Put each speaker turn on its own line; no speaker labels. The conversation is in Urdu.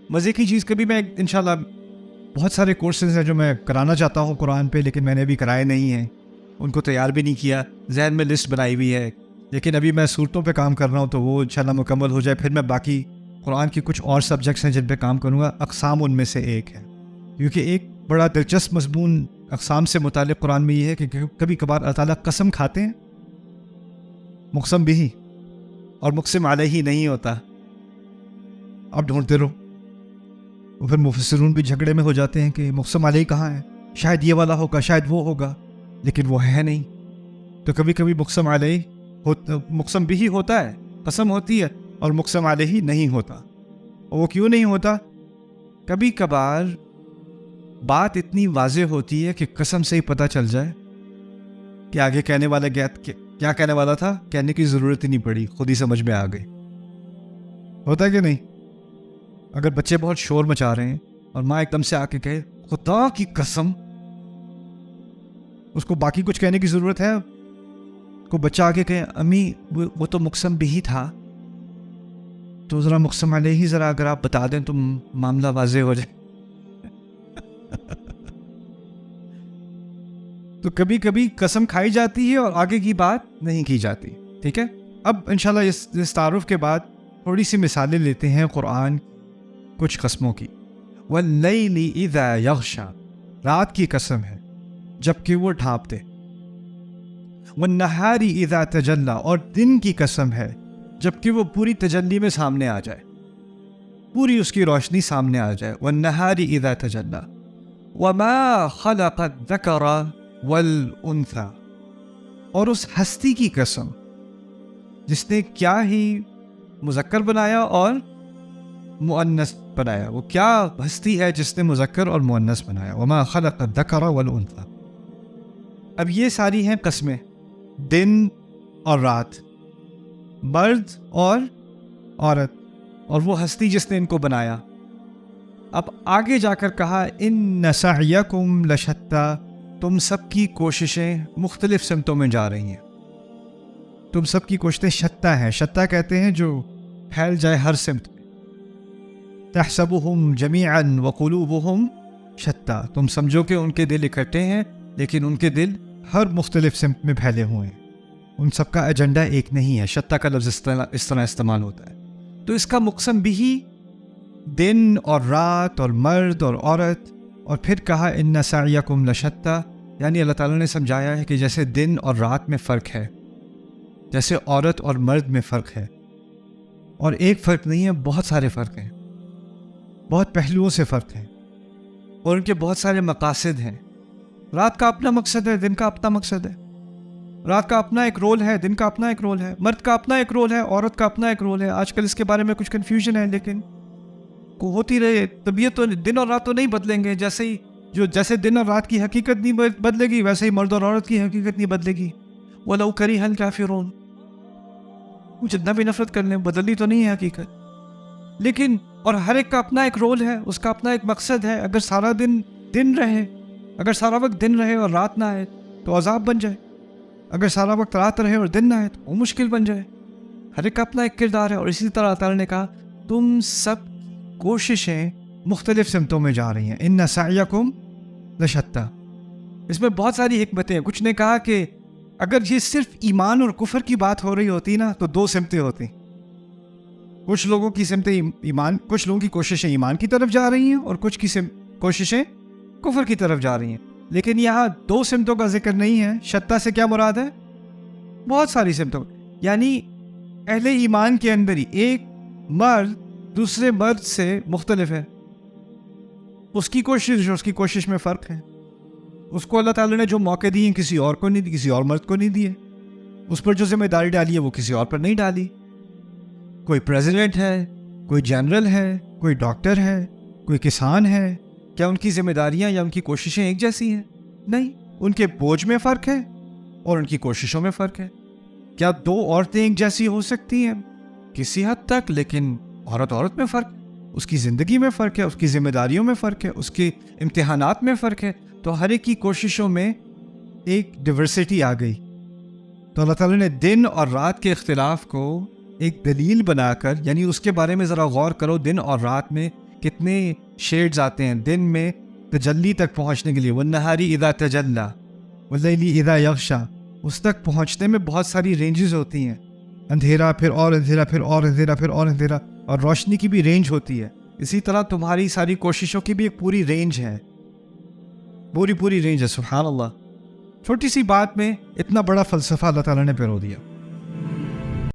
مزے کی چیز کبھی میں انشاءاللہ بہت سارے کورسز ہیں جو میں کرانا چاہتا ہوں قرآن پہ، لیکن میں نے ابھی کرائے نہیں ہیں، ان کو تیار بھی نہیں کیا، ذہن میں لسٹ بنائی ہوئی ہے، لیکن ابھی میں صورتوں پہ کام کر رہا ہوں تو وہ انشاءاللہ مکمل ہو جائے، پھر میں باقی قرآن کی کچھ اور سبجیکٹس ہیں جن پہ کام کروں گا۔ اقسام ان میں سے ایک ہے، کیونکہ ایک بڑا دلچسپ مضمون اقسام سے متعلق قرآن میں یہ ہے کہ کبھی کبھار اللہ تعالیٰ قسم کھاتے ہیں مقسم بھی اور مقسم علیہ نہیں ہوتا، آپ ڈھونڈتے رہو، اور پھر مفسرون بھی جھگڑے میں ہو جاتے ہیں کہ مقسم علیہ کہاں ہے، شاید یہ والا ہوگا، شاید وہ ہوگا، لیکن وہ ہے نہیں۔ تو کبھی کبھی مقسم علیہ مقسم بھی ہوتا ہے، قسم ہوتی ہے، اور مقسم علیہ نہیں ہوتا۔ اور وہ کیوں نہیں ہوتا؟ کبھی کبھار بات اتنی واضح ہوتی ہے کہ قسم سے ہی پتہ چل جائے کہ آگے کہنے والا کیا کہنے والا تھا، کہنے کی ضرورت ہی نہیں پڑی، خود ہی سمجھ میں آ گئی۔ ہوتا ہے کہ نہیں؟ اگر بچے بہت شور مچا رہے ہیں اور ماں ایک دم سے آ کے کہے خدا کی قسم، اس کو باقی کچھ کہنے کی ضرورت ہے؟ کو بچہ آ کے کہے امی وہ تو مقسم بھی تھا، تو ذرا مقسم علیہ ذرا اگر آپ بتا دیں تو معاملہ واضح ہو جائے۔ تو کبھی کبھی قسم کھائی جاتی ہے اور آگے کی بات نہیں کی جاتی، ٹھیک ہے؟ اب انشاءاللہ اس تعارف کے بعد تھوڑی سی مثالیں لیتے ہیں قرآن کچھ قسموں کی۔ وَاللَّيْلِ إِذَا يَغْشَى، رات کی قسم ہے جبکہ وہ ڈھانپ دے۔ وَالنَّهَارِ إِذَا تَجَلَّى، اور دن کی قسم ہے جبکہ وہ پوری تجلی میں سامنے آ جائے، پوری اس کی روشنی سامنے آ جائے۔ وَالنَّهَارِ إِذَا تَجَلَّى وَمَا خَلَقَ الذَّكَرَ وَالْأُنثَى، اور اس ہستی کی قسم جس نے کیا ہی مذکر بنایا اور مؤنث بنایا، وہ کیا ہستی ہے جس نے مذکر اور مؤنث بنایا۔ وَمَا خَلَقَ الذَّكَرَ وَالْأُنثَى۔ اب یہ ساری ہیں قسمیں، دن اور رات، مرد اور عورت، اور وہ ہستی جس نے ان کو بنایا۔ اب آگے جا کر کہا ان سعیکم لشتی، تم سب کی کوششیں مختلف سمتوں میں جا رہی ہیں، تم سب کی کوششیں شتیٰ ہیں، شتیٰ کہتے ہیں جو پھیل جائے ہر سمت میں۔ تحسبهم جمیعا وقلوبهم شتیٰ، تم سمجھو کہ ان کے دل اکٹھے ہیں لیکن ان کے دل ہر مختلف سمت میں پھیلے ہوئے ہیں، ان سب کا ایجنڈا ایک نہیں ہے۔ شتیٰ کا لفظ اس طرح استعمال ہوتا ہے۔ تو اس کا مقسم بھی دن اور رات اور مرد اور عورت، اور پھر کہا ان سعیکم لشتی، یعنی اللہ تعالیٰ نے سمجھایا ہے کہ جیسے دن اور رات میں فرق ہے، جیسے عورت اور مرد میں فرق ہے، اور ایک فرق نہیں ہے، بہت سارے فرق ہیں، بہت پہلوؤں سے فرق ہیں، اور ان کے بہت سارے مقاصد ہیں۔ رات کا اپنا مقصد ہے، دن کا اپنا مقصد ہے، رات کا اپنا ایک رول ہے، دن کا اپنا ایک رول ہے، مرد کا اپنا ایک رول ہے، عورت کا اپنا ایک رول ہے۔ آج کل اس کے بارے میں کچھ کنفیوژن ہے، لیکن کو ہوتی رہے، طبیعت تو دن اور رات تو نہیں بدلیں گے، جیسے دن اور رات کی حقیقت نہیں بدلے گی ویسے ہی مرد اور عورت کی حقیقت نہیں بدلے گی۔ وَلَوْ كَرِهَ الْكَافِرُونَ، جتنا بھی نفرت کر لیں بدلنی تو نہیں ہے حقیقت، لیکن اور ہر ایک کا اپنا ایک رول ہے، اس کا اپنا ایک مقصد ہے۔ اگر سارا دن رہے، اگر سارا وقت دن رہے اور رات نہ آئے تو عذاب بن جائے، اگر سارا وقت رات رہے اور دن نہ آئے تو وہ مشکل بن جائے۔ ہر ایک کا اپنا ایک کردار ہے، اور اسی طرح اللہ تعالیٰ نے کہا تم سب کوششیں مختلف سمتوں میں جا رہی ہیں۔ ان سعیکم لشتی، اس میں بہت ساری حکمتیں ہیں۔ کچھ نے کہا کہ اگر یہ صرف ایمان اور کفر کی بات ہو رہی ہوتی نا تو دو سمتیں ہوتی، کچھ لوگوں کی سمتیں ایمان، کچھ لوگوں کی کوششیں ایمان کی طرف جا رہی ہیں اور کچھ کی کوششیں کفر کی طرف جا رہی ہیں، لیکن یہاں دو سمتوں کا ذکر نہیں ہے۔ شتیٰ سے کیا مراد ہے؟ بہت ساری سمتوں، یعنی اہل ایمان کے اندر ہی ایک مرد دوسرے مرد سے مختلف ہے، اس کی کوشش اور اس کی کوشش میں فرق ہے۔ اس کو اللہ تعالیٰ نے جو موقع دیے ہیں کسی اور کو نہیں دی، کسی اور مرد کو نہیں دیے، اس پر جو ذمہ داری ڈالی ہے وہ کسی اور پر نہیں ڈالی۔ کوئی پریزیڈنٹ ہے، کوئی جنرل ہے، کوئی ڈاکٹر ہے، کوئی کسان ہے، کیا ان کی ذمہ داریاں یا ان کی کوششیں ایک جیسی ہیں؟ نہیں، ان کے بوجھ میں فرق ہے اور ان کی کوششوں میں فرق ہے۔ کیا دو عورتیں ایک جیسی ہو سکتی ہیں؟ کسی حد تک، لیکن عورت میں فرق، اس کی زندگی میں فرق ہے، اس کی ذمہ داریوں میں فرق ہے، اس کے امتحانات میں فرق ہے، تو ہر ایک کی کوششوں میں ایک ڈیورسٹی آ گئی۔ تو اللہ تعالیٰ نے دن اور رات کے اختلاف کو ایک دلیل بنا کر، یعنی اس کے بارے میں ذرا غور کرو، دن اور رات میں کتنے شیڈز آتے ہیں دن میں تجلی تک پہنچنے کے لیے. والنہاری اذا تجلی واللیل اذا یغشی, اس تک پہنچنے میں بہت ساری رینجز ہوتی ہیں. اندھیرا پھر اور اندھیرا پھر اور اندھیرا پھر اور اندھیرا, اور روشنی کی بھی رینج ہوتی ہے. اسی طرح تمہاری ساری کوششوں کی بھی ایک پوری رینج ہے, پوری رینج ہے. سبحان اللہ. چھوٹی سی بات میں اتنا بڑا فلسفہ اللہ تعالیٰ نے پرو دیا.